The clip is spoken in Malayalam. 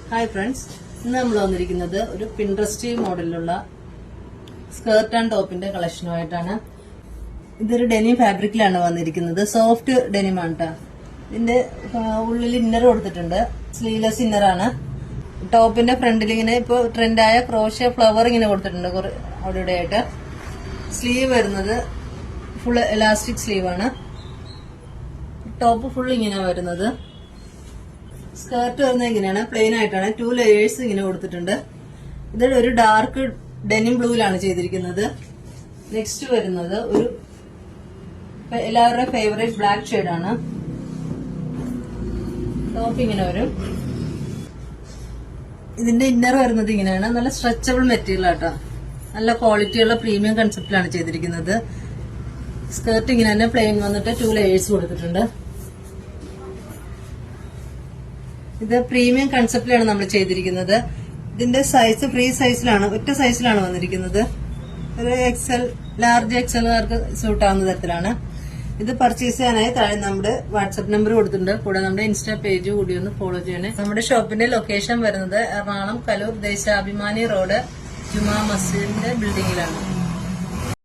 ഹായ് ഫ്രണ്ട്സ്, ഇന്ന് നമ്മൾ വന്നിരിക്കുന്നത് ഒരു പിൻട്രസ്റ്റ് മോഡലിലുള്ള സ്കേർട്ട് ആൻഡ് ടോപ്പിന്റെ കളക്ഷനുമായിട്ടാണ്. ഇതൊരു ഡെനിം ഫാബ്രിക്കിലാണ് വന്നിരിക്കുന്നത്. സോഫ്റ്റ് ഡെനിമാണ് കേട്ടോ. ഇതിന്റെ ഉള്ളിൽ ഇന്നർ കൊടുത്തിട്ടുണ്ട്. സ്ലീവ്ലെസ് ഇന്നറാണ്. ടോപ്പിന്റെ ഫ്രണ്ടിൽ ഇങ്ങനെ ഇപ്പോൾ ട്രെൻഡായ ക്രോഷ്യ ഫ്ലവർ ഇങ്ങനെ കൊടുത്തിട്ടുണ്ട് അവിടെ ഇവിടെ ആയിട്ട്. സ്ലീവ് വരുന്നത് ഫുൾ എലാസ്റ്റിക് സ്ലീവാണ്. ടോപ്പ് ഫുൾ ഇങ്ങനെ വരുന്നത്. സ്കേർട്ട് വരുന്നത് ഇങ്ങനെയാണ്, പ്ലെയിൻ ആയിട്ടാണ്. 2 ലെയേഴ്സ് ഇങ്ങനെ കൊടുത്തിട്ടുണ്ട്. ഇത് ഒരു ഡാർക്ക് ഡെനിം ബ്ലൂവിലാണ് ചെയ്തിരിക്കുന്നത്. നെക്സ്റ്റ് വരുന്നത് ഒരു എല്ലാവരുടെയും ഫേവറേറ്റ് ബ്ലാക്ക് ഷെയ്ഡാണ്. ടോപ്പ് ഇങ്ങനെ വരും. ഇതിന്റെ ഇന്നർ വരുന്നത് ഇങ്ങനെയാണ്. നല്ല സ്ട്രെച്ചബിൾ മെറ്റീരിയൽ ആട്ടോ. നല്ല ക്വാളിറ്റിയുള്ള പ്രീമിയം കൺസെപ്റ്റിലാണ് ചെയ്തിരിക്കുന്നത്. സ്കേർട്ട് ഇങ്ങനെ തന്നെ പ്ലെയിൻ വന്നിട്ട് 2 ലെയേഴ്സ് കൊടുത്തിട്ടുണ്ട്. ഇത് പ്രീമിയം കൺസെപ്റ്റിലാണ് നമ്മൾ ചെയ്തിരിക്കുന്നത്. ഇതിന്റെ സൈസ് ഫ്രീ സൈസിലാണ്, ഒറ്റ സൈസിലാണ് വന്നിരിക്കുന്നത്. ഒരു എക്സൽ, ലാർജ് എക്സലുകാർക്ക് സൂട്ട് ആവുന്ന തരത്തിലാണ്. ഇത് പർച്ചേസ് ചെയ്യാനായി താഴെ നമ്മുടെ വാട്സ്ആപ്പ് നമ്പർ കൊടുത്തിട്ടുണ്ട്. കൂടെ നമ്മുടെ ഇൻസ്റ്റാ പേജ് കൂടി ഒന്ന് ഫോളോ ചെയ്യണേ. നമ്മുടെ ഷോപ്പിന്റെ ലൊക്കേഷൻ വരുന്നത് എറണാകുളം കലൂർ ദേശാഭിമാനി റോഡ് ജുമാ മസ്ജിദിന്റെ ബിൽഡിംഗിലാണ്.